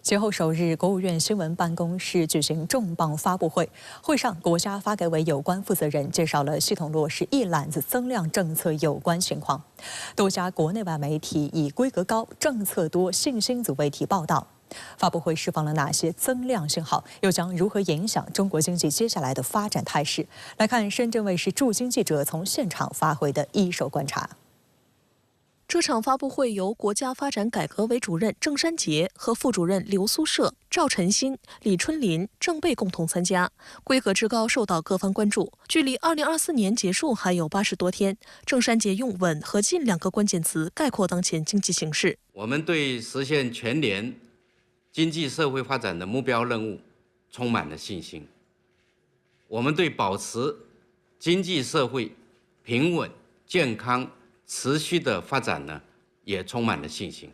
节后首日，国务院新闻办公室举行重磅发布会。会上，国家发改委有关负责人介绍了系统落实一揽子增量政策有关情况。多家国内外媒体以规格高、政策多、信心足为题报道。发布会释放了哪些增量信号，又将如何影响中国经济接下来的发展态势？来看深圳卫视驻京记者从现场发回的一手观察。这场发布会由国家发展改革委主任郑山杰和副主任刘苏摄、赵晨新、李春林、郑贝共同参加，规格之高受到各方关注。距离2024年结束还有80多天，郑山杰用稳和进2个关键词概括当前经济形势。我们对实现全年经济社会发展的目标任务充满了信心，我们对保持经济社会平稳、健康、持续的发展呢，也充满了信心。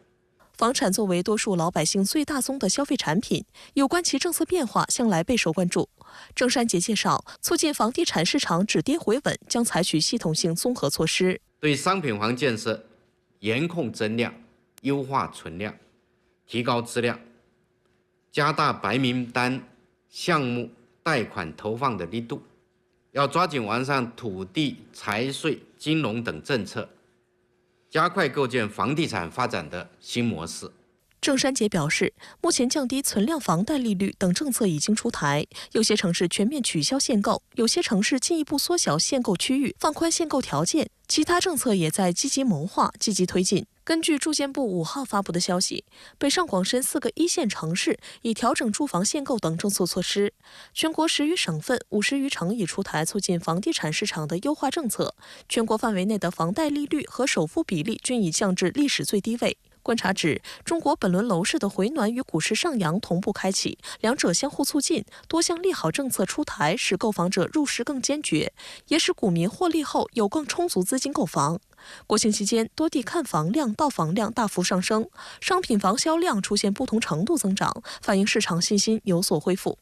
房产作为多数老百姓最大宗的消费产品，有关其政策变化向来备受关注。郑山杰介绍，促进房地产市场止跌回稳，将采取系统性综合措施，对商品房建设严控增量，优化存量，提高质量，加大白名单项目贷款投放的力度，要抓紧完善土地、财税、金融等政策，加快构建房地产发展的新模式。郑山杰表示，目前降低存量房贷利率等政策已经出台，有些城市全面取消限购，有些城市进一步缩小限购区域，放宽限购条件，其他政策也在积极谋划、积极推进。根据住建部5号发布的消息，北上广深4个1线城市已调整住房限购等政策措施，全国10余省份、50余城已出台促进房地产市场的优化政策，全国范围内的房贷利率和首付比例均已降至历史最低位。观察指，中国本轮楼市的回暖与股市上扬同步开启，两者相互促进，多项利好政策出台，使购房者入市更坚决，也使股民获利后有更充足资金购房。国庆期间，多地看房量、到房量大幅上升，商品房销量出现不同程度增长，反映市场信心有所恢复。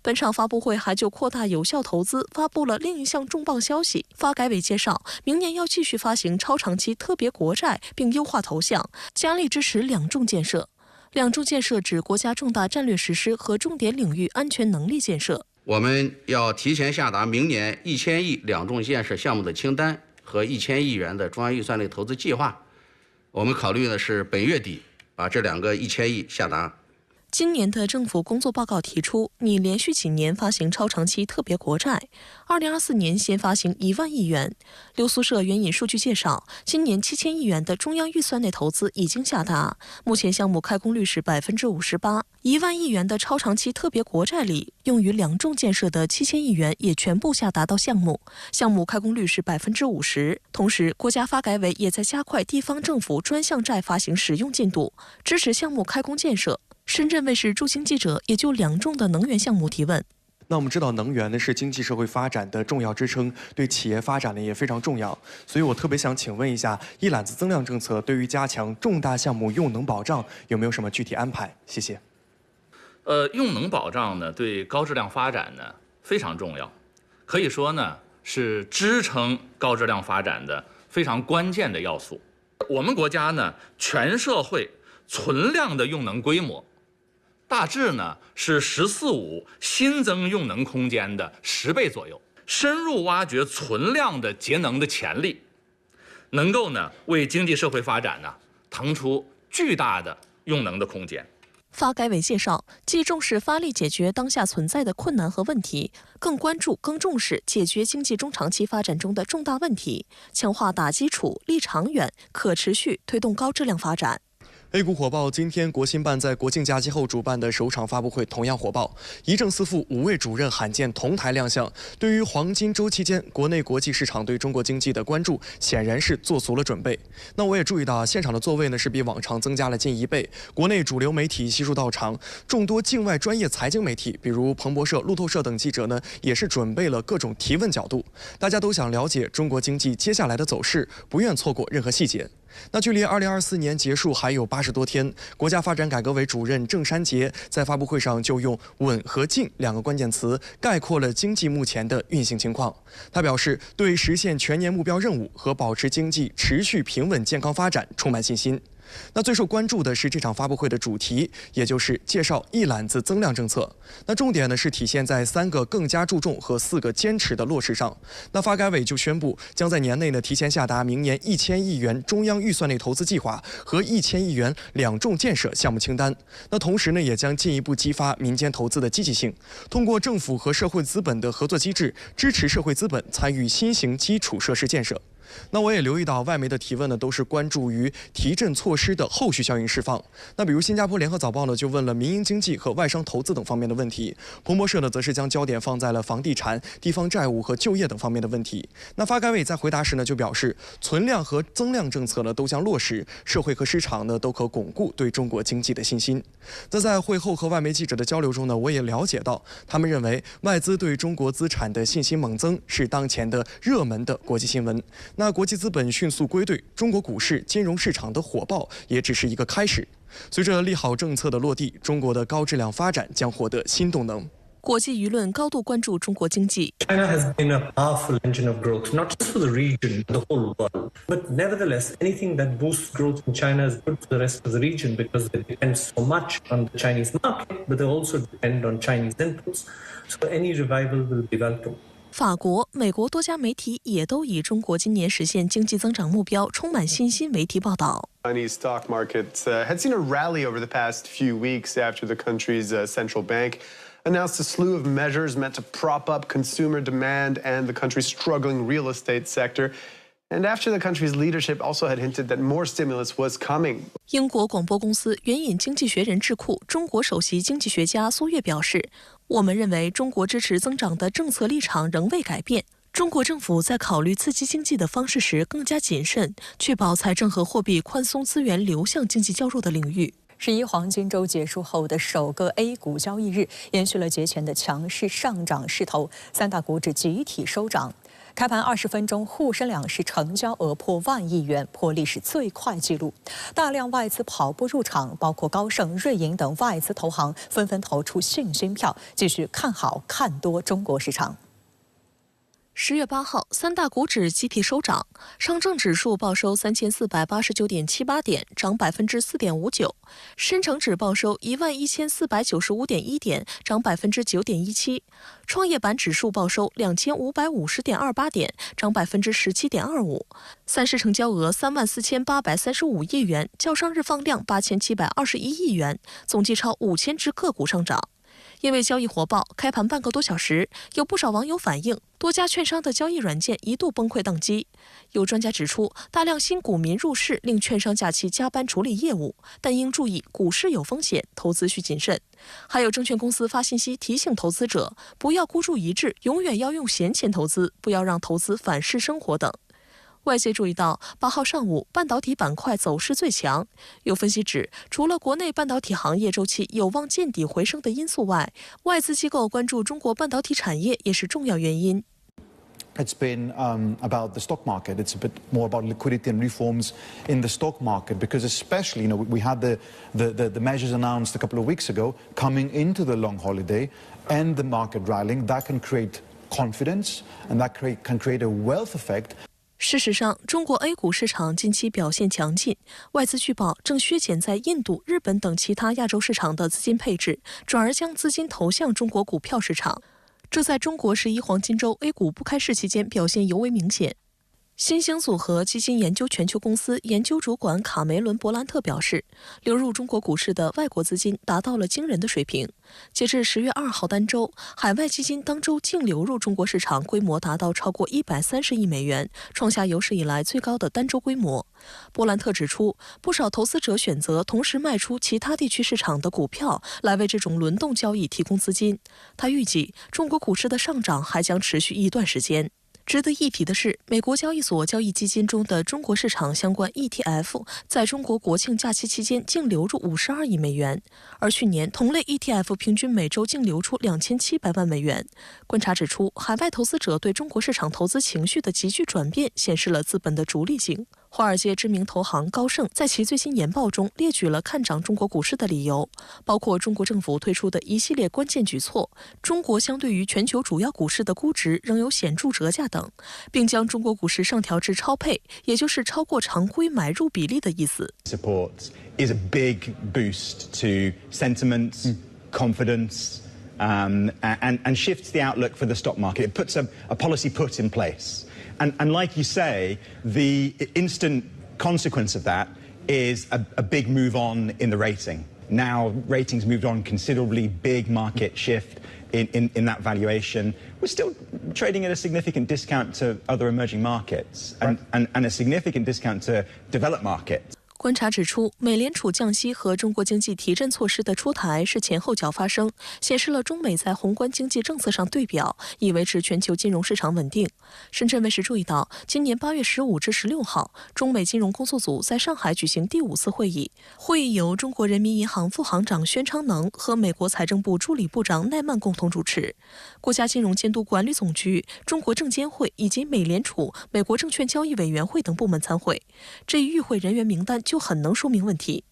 本场发布会还就扩大有效投资发布了另一项重磅消息。发改委介绍，明年要继续发行超长期特别国债，并优化头项，加力支持两重建设。两重建设指国家重大战略实施和重点领域安全能力建设。我们要提前下达明年1000亿两重建设项目的清单和1000亿元的中央预算内投资计划。我们考虑的是本月底把这2个1000亿下达。今年的政府工作报告提出，拟连续几年发行超长期特别国债，2024年先发行1万亿元。刘苏摄援引数据介绍，今年7000亿元的中央预算内投资已经下达，目前项目开工率是58%。1万亿元的超长期特别国债里，用于两重建设的7000亿元也全部下达到项目，项目开工率是50%。同时，国家发改委也在加快地方政府专项债发行使用进度，支持项目开工建设。深圳卫视驻京记者也就两重的能源项目提问。那我们知道，能源呢是经济社会发展的重要支撑，对企业发展呢也非常重要。所以我特别想请问一下，一揽子增量政策对于加强重大项目用能保障有没有什么具体安排？谢谢。用能保障呢，对高质量发展呢非常重要，可以说呢是支撑高质量发展的非常关键的要素。我们国家呢，全社会存量的用能规模，大致呢是“14.5”新增用能空间的10倍左右，深入挖掘存量的节能的潜力，能够呢为经济社会发展呢腾出巨大的用能的空间。发改委介绍，既重视发力解决当下存在的困难和问题，更关注、更重视解决经济中长期发展中的重大问题，强化打基础、立长远、可持续，推动高质量发展。A 股火爆，今天国新办在国庆假期后主办的首场发布会同样火爆，一正四副5位主任罕见同台亮相。对于黄金周期间国内国际市场对中国经济的关注，显然是做足了准备。那我也注意到，现场的座位呢是比往常增加了近1倍，国内主流媒体悉数到场，众多境外专业财经媒体，比如彭博社、路透社等记者呢，也是准备了各种提问角度，大家都想了解中国经济接下来的走势，不愿错过任何细节。那距离2024年结束还有80多天，国家发展改革委主任郑山杰在发布会上就用“稳”和“静”2个关键词概括了经济目前的运行情况。他表示，对实现全年目标任务和保持经济持续平稳健康发展充满信心。那最受关注的是这场发布会的主题，也就是介绍一揽子增量政策。那重点呢是体现在3个更加注重和4个坚持的落实上。那发改委就宣布，将在年内呢提前下达明年1000亿元中央预算内投资计划和1000亿元2重建设项目清单。那同时呢，也将进一步激发民间投资的积极性，通过政府和社会资本的合作机制，支持社会资本参与新型基础设施建设。那我也留意到，外媒的提问呢，都是关注于提振措施的后续效应释放。那比如新加坡联合早报呢，就问了民营经济和外商投资等方面的问题；彭博社呢，则是将焦点放在了房地产、地方债务和就业等方面的问题。那发改委在回答时呢，就表示，存量和增量政策呢都将落实，社会和市场呢都可巩固对中国经济的信心。那在会后和外媒记者的交流中呢，我也了解到，他们认为外资对中国资产的信心猛增是当前的热门的国际新闻。那国际资本迅速归队，中国股市、金融市场的火爆也只是一个开始。随着利好政策的落地，中国的高质量发展将获得新动能。国际舆论高度关注中国经济。 China has been a powerful engine of growth, not just for the region, the whole world. But nevertheless, anything that boosts growth in China is good for the rest of the region because they depend so much on the Chinese market, but they also depend on Chinese inputs. So any revival will be welcome. 法国、美国多家媒体也都以中国今年实现经济增长目标充满信心为题报道。 Chinese stock markets had seen a rally over the past few weeks after the country's central bank announced a slew of measures meant to prop up consumer demand and the country's struggling real estate sector. And after the country's leadership also had hinted that more stimulus was coming. 英国广播公司援引《经济学人》智库中国首席经济学家苏跃表示，我们认为中国支持增长的政策立场仍未改变。中国政府在考虑刺激经济的方式时更加谨慎，确保财政和货币宽松资源流向经济较弱的领域。11黄金周结束后的首个 A 股交易日，延续了节前的强势上涨势头，3大股指集体收涨。开盘20分钟，沪深两市成交额破1万亿元，破历史最快纪录。大量外资跑步入场，包括高盛、瑞银等外资投行纷纷投出信心票，继续看好看多中国市场。 10月8号，3大股指集体收涨，上证指数报收3489.78点，涨4.59%；深成指报收11495.1点，涨9.17%；创业板指数报收2550.28点，涨17.25%。三市成交额34835亿元，较上日放量8721亿元，总计超5000只个股上涨。 因为交易火爆，开盘半个多小时，有不少网友反映，多家券商的交易软件一度崩溃宕机。有专家指出，大量新股民入市令券商假期加班处理业务，但应注意股市有风险，投资需谨慎。还有证券公司发信息提醒投资者，不要孤注一掷，永远要用闲钱投资，不要让投资反噬生活等。 外界注意到，8号上午半导体板块走势最强。有分析指，除了国内半导体行业周期有望见底回升的因素外，外资机构关注中国半导体产业也是重要原因。 It's been about the stock market. It's a bit more about liquidity and reforms in the stock market because, especially, we had the measures announced a couple of weeks ago coming into the long holiday, and the market rallying. That can create confidence, and that can create a wealth effect. 事实上，中国 A 股市场近期表现强劲，外资据报正削减在印度、日本等其他亚洲市场的资金配置，转而将资金投向中国股票市场。这在中国11黄金周 A 股不开市期间表现尤为明显。 新兴组合基金研究全球公司研究主管卡梅伦·伯兰特表示，流入中国股市的外国资金达到了惊人的水平。截至10月2号单周，海外基金当周净流入中国市场规模达到超过130亿美元，创下有史以来最高的单周规模。伯兰特指出，不少投资者选择同时卖出其他地区市场的股票，来为这种轮动交易提供资金。他预计，中国股市的上涨还将持续一段时间。 值得一提的是，美国交易所交易基金中的中国市场相关 ETF 在中国国庆假期期间净流入52亿美元，而去年同类 ETF 平均每周净流出2700万美元。观察指出，海外投资者对中国市场投资情绪的急剧转变，显示了资本的逐利性。华尔街知名投行高盛在其最新研报中列举了看涨中国股市的理由，包括中国政府推出的一系列关键举措，中国相对于全球主要股市的估值仍有显著折价等，并将中国股市上调至超配，也就是超过常规买入比例的意思。Support is a big boost to sentiment, confidence, and shifts the outlook for the stock market. It puts a policy put in place. And like you say, the instant consequence of that is a big move on in the rating. Now ratings moved on considerably, big market shift in that valuation. We're still trading at a significant discount to other emerging markets and a significant discount to developed markets. 观察指出，美联储降息和中国经济提振措施的出台是前后脚发生，显示了中美在宏观经济政策上对表，以维持全球金融市场稳定。深圳卫视注意到，今年8月15至16号，中美金融工作组在上海举行第5次会议，会议由中国人民银行副行长宣昌能和美国财政部助理部长奈曼共同主持。国家金融监督管理总局、中国证监会以及美联储、美国证券交易委员会等部门参会。这一与会人员名单就很能说明问题。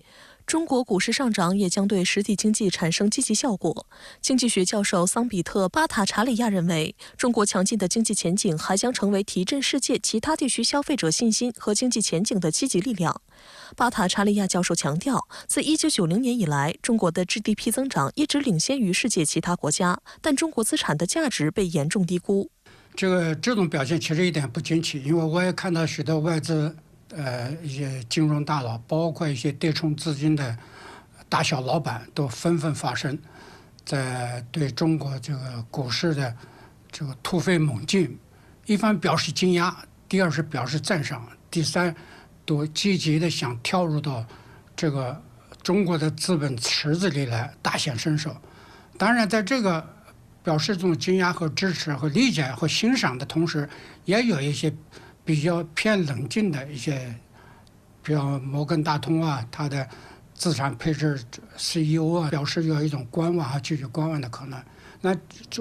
中国股市上涨也将对实体经济产生积极效果。经济学教授桑比特·巴塔查里亚认为，中国强劲的经济前景还将成为提振世界其他地区消费者信心和经济前景的积极力量。巴塔查里亚教授强调，自1990年以来，中国的 GDP 增长一直领先于世界其他国家，但中国资产的价值被严重低估。这种表现其实一点不惊奇，因为我也看到许多外资一些金融大佬，包括一些对冲资金的大小老板，都纷纷发声，在对中国这个股市的这个突飞猛进，一方表示惊讶，第二是表示赞赏，第三都积极的想跳入到这个中国的资本池子里来大显身手。当然，在这个表示这种惊讶和支持和理解和欣赏的同时，也有一些比较偏冷静的一些，比如摩根大通啊，它的资产配置 CEO 啊，表示有一种观望和继续观望的可能。那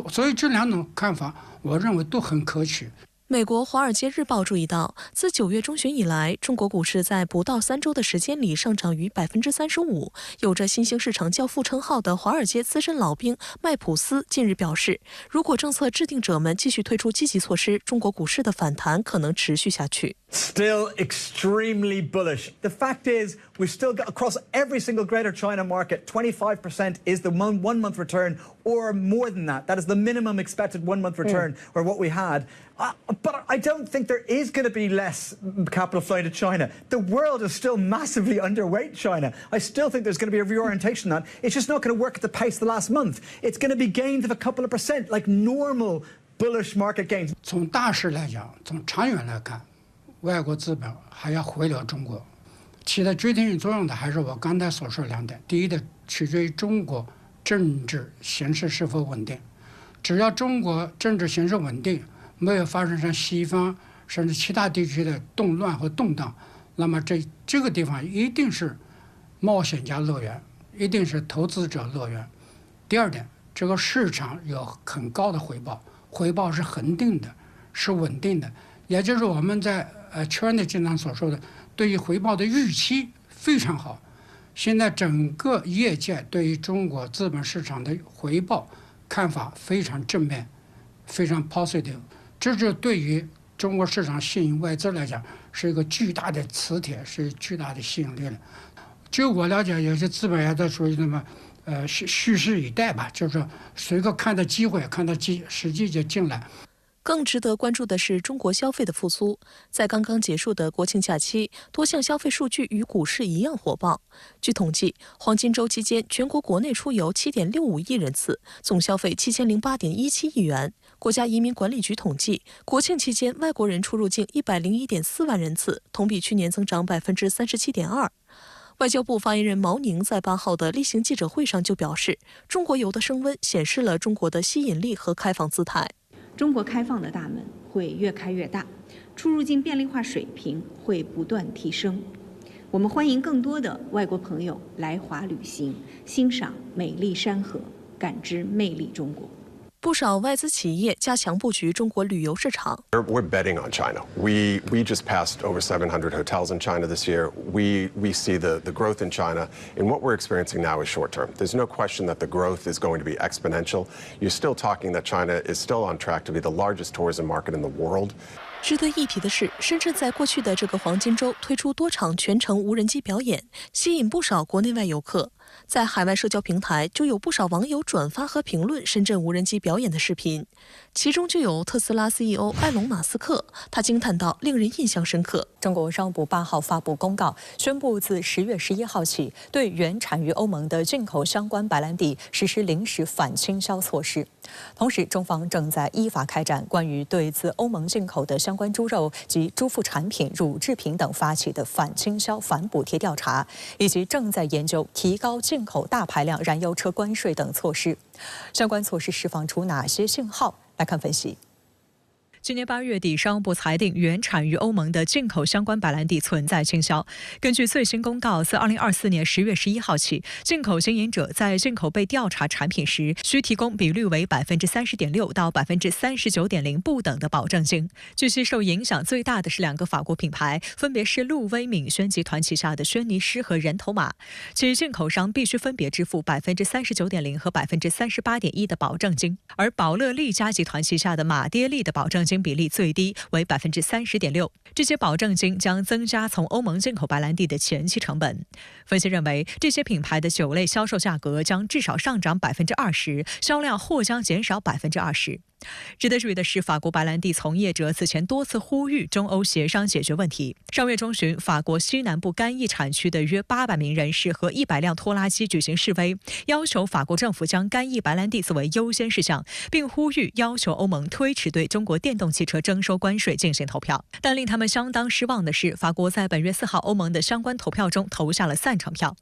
所以这两种看法，我认为都很可取。美国《华尔街日报》注意到，自9月中旬以来，中国股市在不到3周的时间里上涨逾35%。有着新兴市场教父称号的华尔街资深老兵麦普斯近日表示，如果政策制定者们继续推出积极措施，中国股市的反弹可能持续下去。Still extremely bullish. The fact is, we've still got across every single Greater China market, 25% is the one-month return, or more than that. That is the minimum expected one-month return, or what we had. But I don't think there is going to be less capital flowing to China. The world is still massively underweight China. I still think there's going to be a reorientation on that. It's just not going to work at the pace of the last month. It's going to be gains of a couple of percent, like normal bullish market gains. 从大势来讲，从长远来看，外国资本还要回流中国，起到决定性作用的还是我刚才所说的2点。第一的，取决于中国政治形势是否稳定。只要中国政治形势稳定，没有发生像西方甚至其他地区的动乱和动荡，那么这个地方一定是冒险家乐园，一定是投资者乐园。第二点，这个市场有很高的回报，回报是恒定的，是稳定的，也就是我们在圈内经常所说的，对于回报的预期非常好。现在整个业界对于中国资本市场的回报看法非常正面，非常 positive。这就对于中国市场吸引外资来讲是一个巨大的磁铁，是巨大的吸引力的。就我了解，有些资本也在属于那么蓄势以待吧，就是说随个看到机会，看到时机就进来。更值得关注的是中国消费的复苏。在刚刚结束的国庆假期，多项消费数据与股市一样火爆。据统计，黄金周期间全国国内出游 7.65 亿人次，总消费 7008.17 亿元。国家移民管理局统计，国庆期间外国人出入境 101.4万人次，同比去年增长 37.2%。外交部发言人毛宁在8号的例行记者会上就表示，中国游的升温显示了中国的吸引力和开放姿态。中国开放的大门会越开越大，出入境便利化水平会不断提升。我们欢迎更多的外国朋友来华旅行，欣赏美丽山河，感知魅力中国。不少外资企业加强布局中国旅游市场。We're betting on China. We just passed over 700 hotels in China this year. We see the growth in China, and what we're experiencing now is short term. There's no question that the growth is going to be exponential. You're still talking that China is still on track to be the largest tourism market in the world. 值得一提的是，深圳在过去的这个黄金周推出多场全程无人机表演，吸引不少国内外游客。在海外社交平台就有不少网友转发和评论深圳无人机表演的视频，其中就有特斯拉 CEO 埃隆·马斯克，他惊叹道：“令人印象深刻。”中国商务部8号发布公告，宣布自10月11号起，对原产于欧盟的进口相关白兰地实施临时反倾销措施。同时，中方正在依法开展关于对自欧盟进口的相关猪肉及猪副产品、乳制品等发起的反倾销反补贴调查，以及正在研究提高进口大排量燃油车关税等措施。相关措施释放出哪些信号？来看分析。今年8月底，商务部裁定原产于欧盟的进口相关白兰地存在倾销。根据最新公告，自2024年10月11号起，进口经营者在进口被调查产品时，需提供比率为30.6%到39.0%不等的保证金。据悉，受影响最大的是2个法国品牌，分别是路威敏轩集团旗下的轩尼诗和人头马，其进口商必须分别支付39.0%和38.1%的保证金，而宝乐利嘉集团旗下的马爹利的保证金比例最低为30.6%，这些保证金将增加从欧盟进口白兰地的前期成本。分析认为，这些品牌的酒类销售价格将至少上涨20%，销量或将减少20%。值得注意的是，法国白兰地从业者此前多次呼吁中欧协商解决问题。上月中旬，法国西南部干邑产区的约800名人士和100辆拖拉机举行示威，要求法国政府将干邑白兰地作为优先事项，并呼吁要求欧盟推迟对中国电动汽车征收关税进行投票。但令他们相当失望的是，法国在本月4号欧盟的相关投票中投下了赞成票。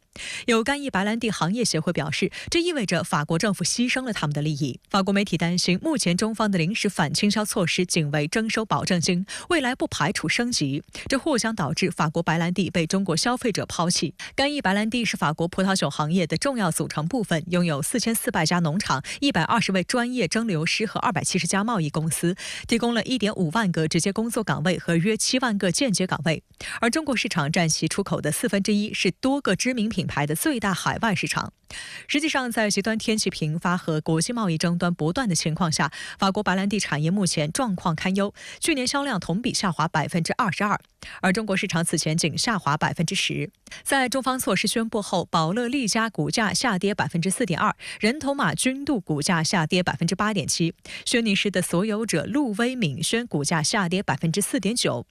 有干邑白兰地行业协会表示，这意味着法国政府牺牲了他们的利益。法国媒体担心，目前中方的临时反倾销措施仅为征收保证金，未来不排除升级，这或将导致法国白兰地被中国消费者抛弃。干邑白兰地是法国葡萄酒行业的重要组成部分，拥有4400家农场、120位专业蒸馏师和270家贸易公司，提供了1.5万个直接工作岗位和约7万个间接岗位。而中国市场占其出口的1/4，是多个知名品牌的最大海外市场。实际上，在极端天气频发和国际贸易争端不断的情况下，法国白兰地产业目前状况堪忧，去年销量同比下滑22%，而中国市场此前仅下滑10%。在中方措施宣布后，宝乐利嘉股价下跌4.2%，人头马君度股价下跌8.7%，轩尼诗的所有者路威敏轩股价下跌4.9%。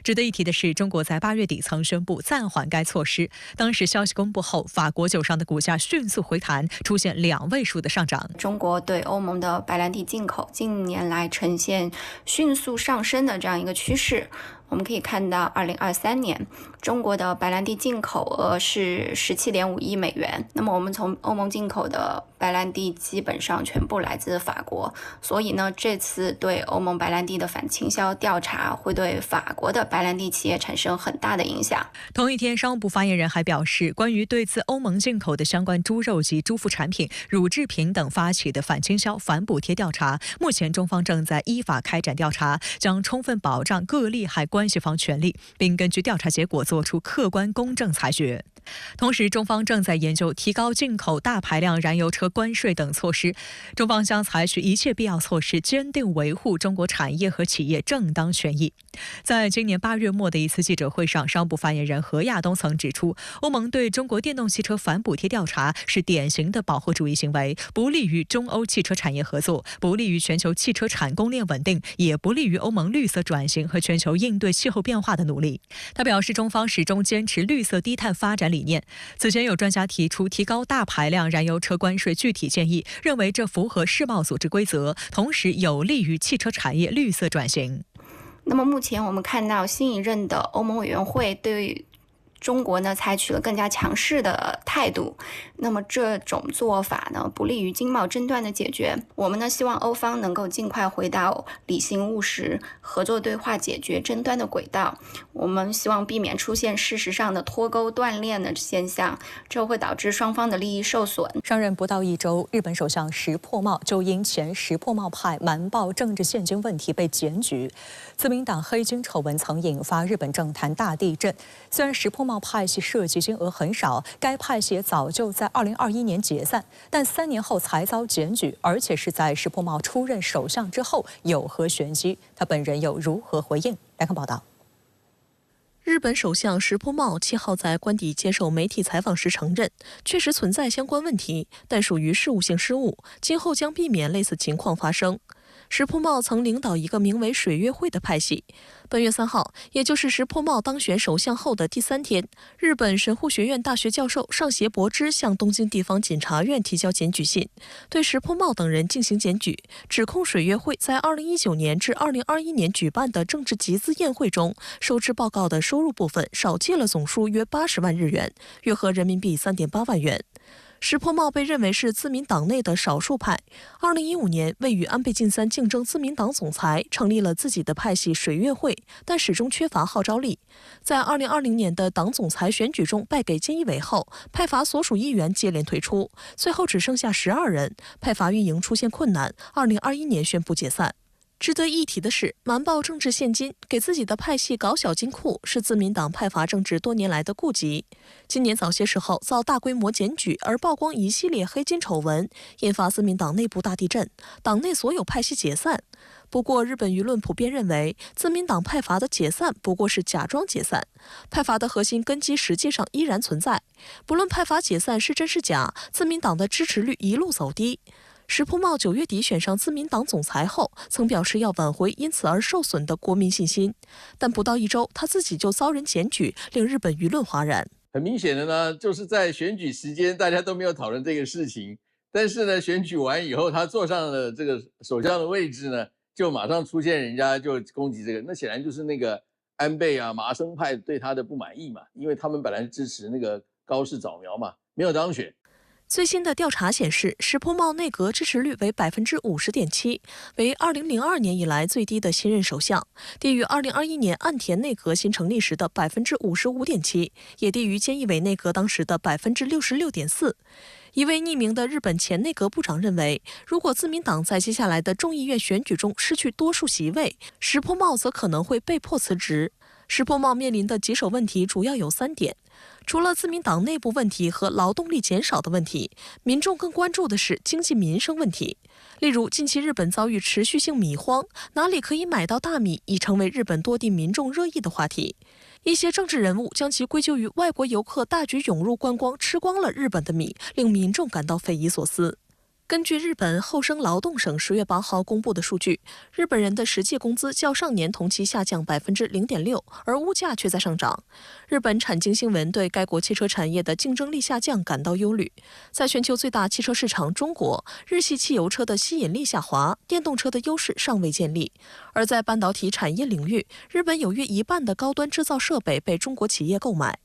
值得一提的是，中国在8月底曾宣布暂缓该措施，当时消息公布后，法国酒商的股价迅速回弹，出现2位数的上涨。中国对欧盟的白兰地进口近年来呈现迅速上升的这样一个趋势。我们可以看到2023年中国的白兰地进口额是17.5亿美元，那么我们从欧盟进口的白兰地基本上全部来自法国，所以呢，这次对欧盟白兰地的反倾销调查会对法国的白兰地企业产生很大的影响。同一天，商务部发言人还表示，关于对自欧盟进口的相关猪肉及猪副产品、乳制品等发起的反倾销反补贴调查，目前中方正在依法开展调查，将充分保障各利害关系方权利，并根据调查结果作出客观公正裁决。同时，中方正在研究提高进口大排量燃油车关税等措施，中方将采取一切必要措施，坚定维护中国产业和企业正当权益。在今年8月末的一次记者会上，商务部发言人何亚东曾指出，欧盟对中国电动汽车反补贴调查是典型的保护主义行为，不利于中欧汽车产业合作，不利于全球汽车产供链稳定，也不利于欧盟绿色转型和全球应对气候变化的努力。他表示，中方始终坚持绿色低碳发展理念。此前有专家提出提高大排量燃油车关税具体建议，认为这符合世贸组织规则，同时有利于汽车产业绿色转型。那么目前我们看到新一任的欧盟委员会对中国呢采取了更加强势的态度。那么这种做法呢，不利于经贸争端的解决。我们呢希望欧方能够尽快回到理性务实、合作对话解决争端的轨道。我们希望避免出现事实上的脱钩断链的现象，这会导致双方的利益受损。上任不到1周，日本首相石破茂就因前石破茂派瞒报政治现金问题被检举。自民党黑金丑闻曾引发日本政坛大地震。虽然石破茂派系涉及金额很少，该派系也早就在2021年解散，但3年后才遭检举，而且是在石破茂出任首相之后，有何玄机？他本人又如何回应？来看报道。日本首相石破茂7号在官邸接受媒体采访时承认，确实存在相关问题，但属于事务性失误，今后将避免类似情况发生。石破茂曾领导一个名为水月会的派系。本月3号，也就是石破茂当选首相后的第3天，日本神户学院大学教授上胁博之向东京地方检察院提交检举信，对石破茂等人进行检举，指控水月会在2019年至2021年举办的政治集资宴会中，收支报告的收入部分少计了总数约80万日元，约合人民币3.8万元。石破茂被认为是自民党内的少数派。2015年，为与安倍晋三竞争自民党总裁，成立了自己的派系水月会，但始终缺乏号召力。在2020年的党总裁选举中败给菅义伟后，派阀所属议员接连退出，最后只剩下12人，派阀运营出现困难。2021年宣布解散。值得一提的是，瞒报政治现金，给自己的派系搞小金库，是自民党派阀政治多年来的痼疾。今年早些时候遭大规模检举而曝光一系列黑金丑闻，引发自民党内部大地震，党内所有派系解散。不过，日本舆论普遍认为，自民党派阀的解散不过是假装解散，派阀的核心根基实际上依然存在。不论派阀解散是真是假，自民党的支持率一路走低。石破茂9月底选上自民党总裁后，曾表示要挽回因此而受损的国民信心，但不到1周，他自己就遭人检举，令日本舆论哗然。很明显的呢，就是在选举时间，大家都没有讨论这个事情，但是呢，选举完以后，他坐上了这个首相的位置呢，就马上出现人家就攻击这个，那显然就是那个安倍啊、麻生派对他的不满意嘛，因为他们本来是支持那个高市早苗嘛，没有当选。最新的调查显示，石破茂内阁支持率为50.7%，为2002年以来最低的新任首相，低于2021年岸田内阁新成立时的55.7%，也低于菅义伟内阁当时的66.4%。一位匿名的日本前内阁部长认为，如果自民党在接下来的众议院选举中失去多数席位，石破茂则可能会被迫辞职。石破茂面临的棘手问题主要有3点。除了自民党内部问题和劳动力减少的问题，民众更关注的是经济民生问题。例如，近期日本遭遇持续性米荒，哪里可以买到大米已成为日本多地民众热议的话题。一些政治人物将其归咎于外国游客大举涌入观光，吃光了日本的米，令民众感到匪夷所思。根据日本厚生劳动省10月8号公布的数据，日本人的实际工资较上年同期下降0.6%，而物价却在上涨。日本产经新闻对该国汽车产业的竞争力下降感到忧虑。在全球最大汽车市场中国，日系汽油车的吸引力下滑，电动车的优势尚未建立。而在半导体产业领域，日本有约1半的高端制造设备被中国企业购买。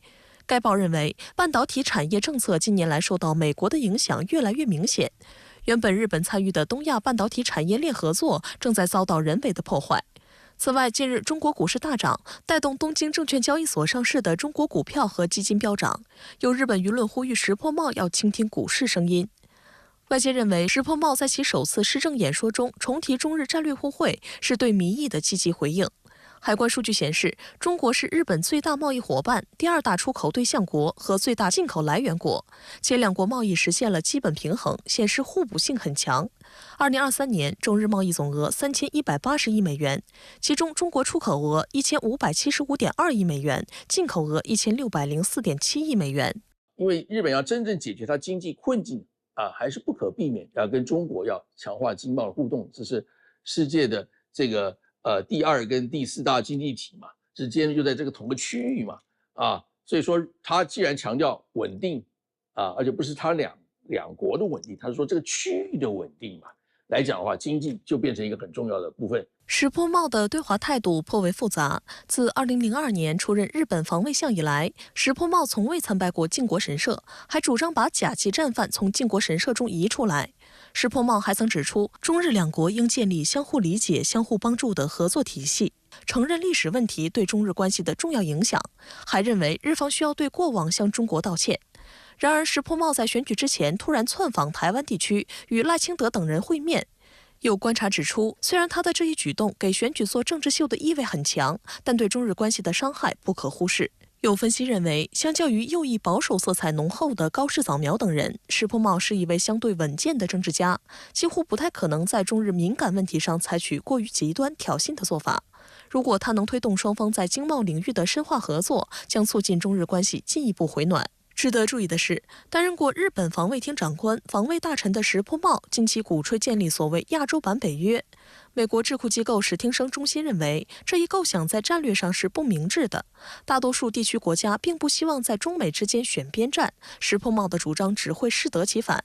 该报认为，半导体产业政策近年来受到美国的影响越来越明显。原本日本参与的东亚半导体产业链合作正在遭到人为的破坏。此外，近日中国股市大涨，带动东京证券交易所上市的中国股票和基金飙涨。有日本舆论呼吁石破茂要倾听股市声音。外界认为，石破茂在其首次施政演说中重提中日战略互惠，是对民意的积极回应。海关数据显示，中国是日本最大贸易伙伴、第2大出口对象国和最大进口来源国，且两国贸易实现了基本平衡，显示互补性很强。2023年，中日贸易总额3180亿美元，其中中国出口额1575.2亿美元，进口额1604.7亿美元。因为日本要真正解决它经济困境还是不可避免要跟中国要强化经贸的互动，这是世界的这个第2跟第4大经济体嘛，之间就在这个同个区域嘛，所以说他既然强调稳定而且不是他两国的稳定，他是说这个区域的稳定嘛，来讲的话，经济就变成一个很重要的部分。石破茂的对华态度颇为复杂。自2002年出任日本防卫相以来，石破茂从未参拜过靖国神社，还主张把甲级战犯从靖国神社中移出来。石破茂还曾指出，中日两国应建立相互理解、相互帮助的合作体系，承认历史问题对中日关系的重要影响，还认为日方需要对过往向中国道歉。然而，石破茂在选举之前突然窜访台湾地区，与赖清德等人会面。有观察指出，虽然他的这一举动给选举做政治秀的意味很强，但对中日关系的伤害不可忽视。有分析认为，相较于右翼保守色彩浓厚的高市早苗等人，石破茂是一位相对稳健的政治家，几乎不太可能在中日敏感问题上采取过于极端挑衅的做法。如果他能推动双方在经贸领域的深化合作，将促进中日关系进一步回暖。值得注意的是，担任过日本防卫厅长官、防卫大臣的石破茂近期鼓吹建立所谓亚洲版北约。美国智库机构史汀生中心认为，这一构想在战略上是不明智的。大多数地区国家并不希望在中美之间选边站，石破茂的主张只会适得其反。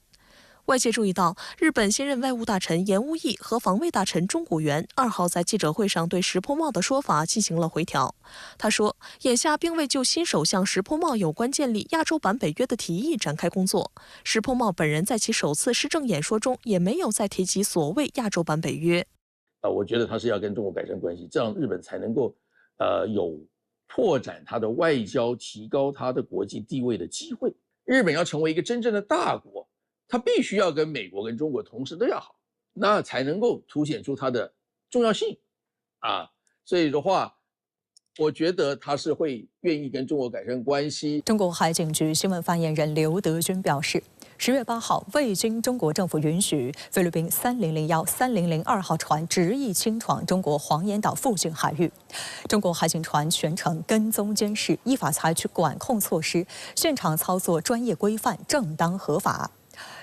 外界注意到，日本现任外务大臣岩屋义和防卫大臣中谷元2号在记者会上对石破茂的说法进行了回调。他说，眼下并未就新首相石破茂有关建立亚洲版北约的提议展开工作。石破茂本人在其首次施政演说中也没有再提及所谓亚洲版北约。我觉得他是要跟中国改善关系，这样日本才能够有拓展他的外交、提高他的国际地位的机会。日本要成为一个真正的大国，他必须要跟美国跟中国同时都要好，那才能够凸显出它的重要性啊。所以的话，我觉得他是会愿意跟中国改善关系。中国海警局新闻发言人刘德军表示，10月8号，未经中国政府允许，菲律宾3001、3002号船执意侵闯中国黄岩岛附近海域，中国海警船全程跟踪监视，依法采取管控措施，现场操作专业规范、正当合法。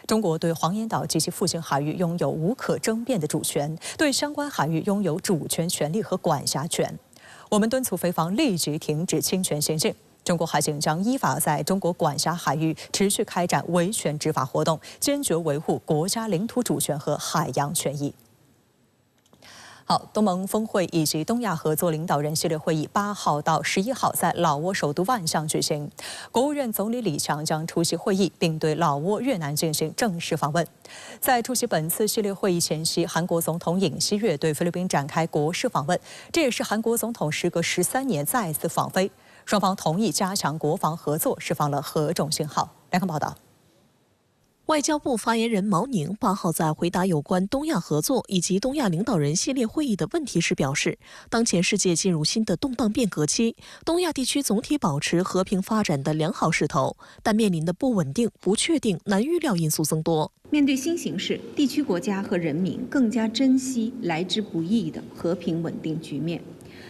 中国对黄岩岛及其附近海域拥有无可争辩的主权，对相关海域拥有主权权利和管辖权。我们敦促菲方立即停止侵权行径。中国海警将依法在中国管辖海域持续开展维权执法活动，坚决维护国家领土主权和海洋权益。好，东盟峰会以及东亚合作领导人系列会议8号到11号在老挝首都万象举行。国务院总理李强将出席会议，并对老挝、越南进行正式访问。在出席本次系列会议前夕，韩国总统尹锡悦对菲律宾展开国事访问，这也是韩国总统时隔13年再次访菲。双方同意加强国防合作，释放了何种信号？来看报道。外交部发言人毛宁8号在回答有关东亚合作以及东亚领导人系列会议的问题时表示，当前世界进入新的动荡变革期，东亚地区总体保持和平发展的良好势头，但面临的不稳定、不确定、难预料因素增多。面对新形势，地区国家和人民更加珍惜来之不易的和平稳定局面，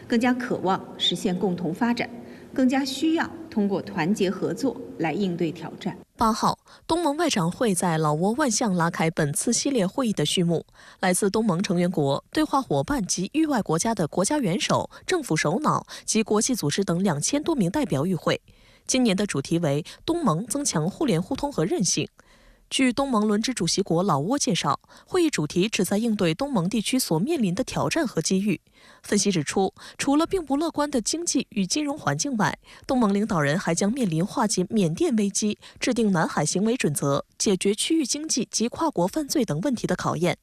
更加渴望实现共同发展，更加需要通过团结合作来应对挑战。8号，东盟外长会在老挝万象拉开本次系列会议的序幕。来自东盟成员国、对话伙伴及域外国家的国家元首、政府首脑及国际组织等2000多名代表与会。今年的主题为“东盟增强互联互通和韧性”。据东盟轮值主席国老挝介绍，会议主题旨在应对东盟地区所面临的挑战和机遇。分析指出，除了并不乐观的经济与金融环境外，东盟领导人还将面临化解缅甸危机、制定南海行为准则、解决区域经济及跨国犯罪等问题的考验。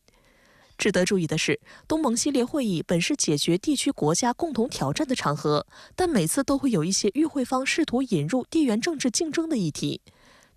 值得注意的是，东盟系列会议本是解决地区国家共同挑战的场合，但每次都会有一些与会方试图引入地缘政治竞争的议题。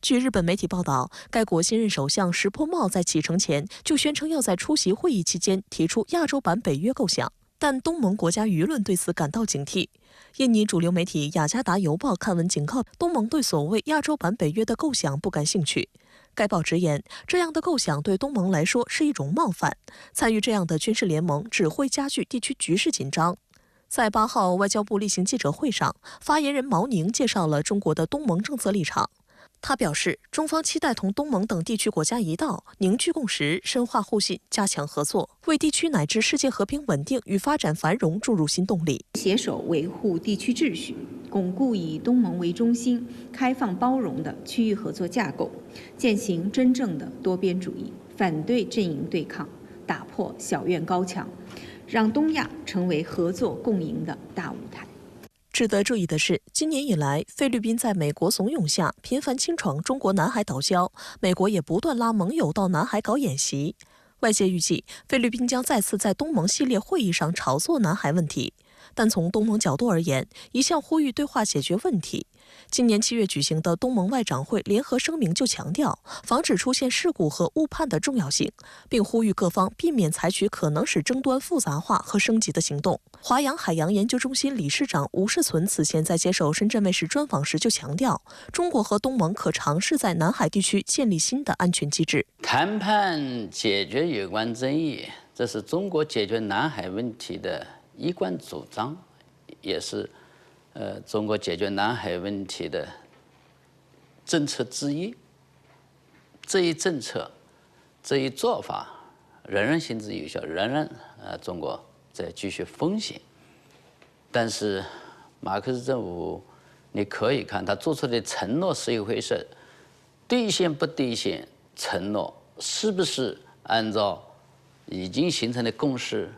据日本媒体报道，该国新任首相石破茂在启程前就宣称要在出席会议期间提出亚洲版北约构想，但东盟国家舆论对此感到警惕。印尼主流媒体雅加达邮报刊文警告，东盟对所谓亚洲版北约的构想不感兴趣。该报直言，这样的构想对东盟来说是一种冒犯，参与这样的军事联盟只会加剧地区局势紧张。在8号外交部例行记者会上，发言人毛宁介绍了中国的东盟政策立场。他表示，中方期待同东盟等地区国家一道，凝聚共识，深化互信，加强合作，为地区乃至世界和平稳定与发展繁荣注入新动力，携手维护地区秩序，巩固以东盟为中心、开放包容的区域合作架构，践行真正的多边主义，反对阵营对抗，打破小院高墙，让东亚成为合作共赢的大舞台。值得注意的是，今年以来，菲律宾在美国怂恿下频繁侵闯中国南海岛礁，美国也不断拉盟友到南海搞演习。外界预计，菲律宾将再次在东盟系列会议上炒作南海问题。但从东盟角度而言，一向呼吁对话解决问题。今年7月举行的东盟外长会联合声明就强调，防止出现事故和误判的重要性，并呼吁各方避免采取可能使争端复杂化和升级的行动。华阳海洋研究中心理事长吴世存此前在接受深圳卫视专访时就强调，中国和东盟可尝试在南海地区建立新的安全机制，谈判解决有关争议，这是中国解决南海问题的一贯主张，也是中国解决南海问题的政策之一。这一政策，这一做法仍然行之有效，仍然中国在继续风险。但是马克思政府，你可以看他做出的承诺是一回事，兑现不兑现承诺，是不是按照已经形成的共识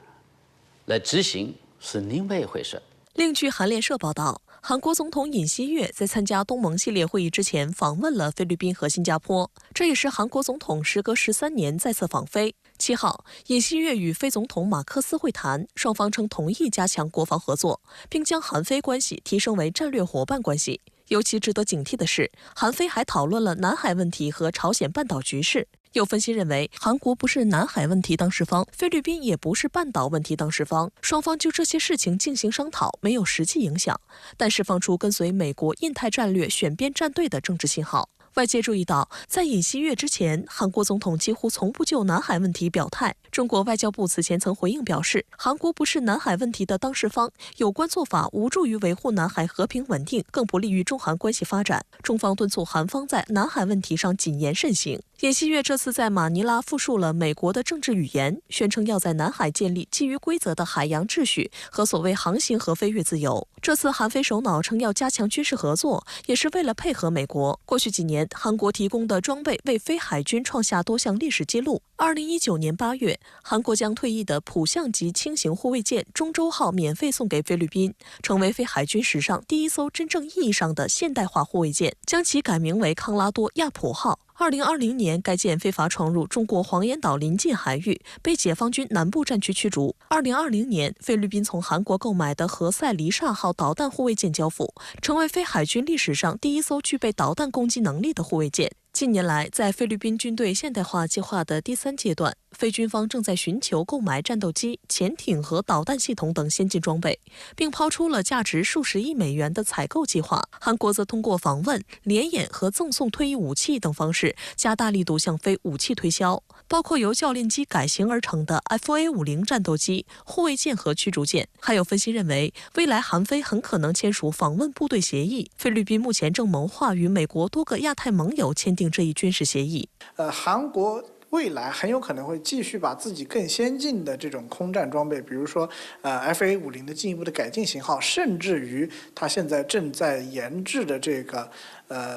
来执行，是另外一回事。另据韩联社报道，韩国总统尹锡悦在参加东盟系列会议之前访问了菲律宾和新加坡，这也是韩国总统时隔13年再次访菲。7号，尹锡悦与菲总统马克思会谈，双方称同意加强国防合作，并将韩菲关系提升为战略伙伴关系。尤其值得警惕的是，韩菲还讨论了南海问题和朝鲜半岛局势。有分析认为，韩国不是南海问题当事方，菲律宾也不是半岛问题当事方，双方就这些事情进行商讨，没有实际影响，但释放出跟随美国印太战略选边站队的政治信号。外界注意到，在尹锡悦之前，韩国总统几乎从不就南海问题表态。中国外交部此前曾回应表示，韩国不是南海问题的当事方，有关做法无助于维护南海和平稳定，更不利于中韩关系发展。中方敦促韩方在南海问题上谨言慎行。尹锡悦这次在马尼拉复述了美国的政治语言，宣称要在南海建立基于规则的海洋秩序和所谓航行和飞越自由。这次韩菲首脑称要加强军事合作，也是为了配合美国。过去几年，韩国提供的装备为菲海军创下多项历史记录。2019年8月，韩国将退役的浦项级轻型护卫舰中州号免费送给菲律宾，成为菲海军史上第一艘真正意义上的现代化护卫舰，将其改名为康拉多亚普号。2020年，该舰非法闯入中国黄岩岛临近海域，被解放军南部战区驱逐。2020年，菲律宾从韩国购买的何塞黎萨号导弹护卫舰交付，成为菲海军历史上第一艘具备导弹攻击能力的护卫舰。近年来，在菲律宾军队现代化计划的第3阶段，菲军方正在寻求购买战斗机、潜艇和导弹系统等先进装备，并抛出了价值数十亿美元的采购计划。韩国则通过访问、联演和赠送退役武器等方式，加大力度向菲武器推销，包括由教练机改型而成的 FA-50战斗机、护卫舰和驱逐舰。还有分析认为，未来韩菲很可能签署访问部队协议。菲律宾目前正谋划与美国多个亚太盟友签订这一军事协议。韩国未来很有可能会继续把自己更先进的这种空战装备，比如说FA-50的进一步的改进型号，甚至于它现在正在研制的这个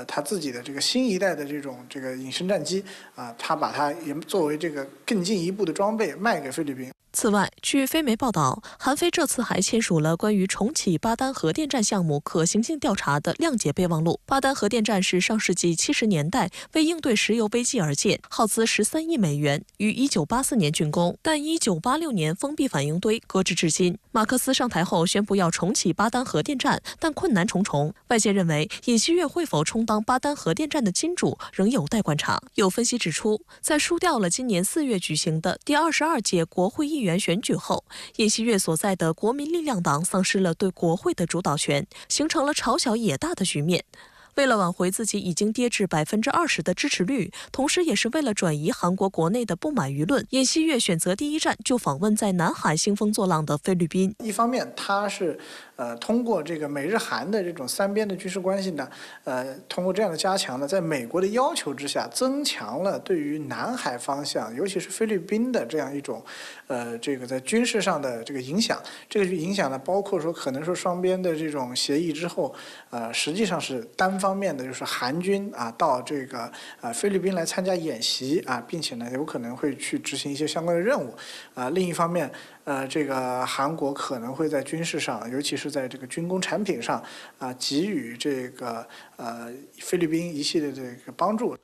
它自己的这个新一代的这个隐身战机它把它也作为这个更进一步的装备卖给菲律宾。此外，据菲媒报道，韩菲这次还签署了关于重启巴丹核电站项目可行性调查的谅解备忘录。巴丹核电站是上世纪70年代为应对石油危机而建，耗资13亿美元，于1984年竣工，但1986年封闭反应堆搁置至今。马克思上台后宣布要重启巴丹核电站，但困难重重。外界认为，尹锡悦会否充当巴丹核电站的金主，仍有待观察。有分析指出，在输掉了今年4月举行的第22届国会议员选举后，尹锡悦所在的国民力量党丧失了对国会的主导权，形成了朝小野大的局面。为了挽回自己已经跌至20%的支持率，同时也是为了转移韩国国内的不满舆论，尹锡悦选择第一站就访问在南海兴风作浪的菲律宾。一方面，他是通过这个美日韩的这种3边的军事关系呢，通过这样的加强呢，在美国的要求之下，增强了对于南海方向，尤其是菲律宾的这样一种这个在军事上的这个影响。这个影响呢，包括说可能说双边的这种协议之后，实际上是单方方面的就是韩军到这个菲律宾来参加演习并且呢有可能会去执行一些相关的任务另一方面这个韩国可能会在军事上，尤其是在这个军工产品上给予这个菲律宾一系列的这个帮助。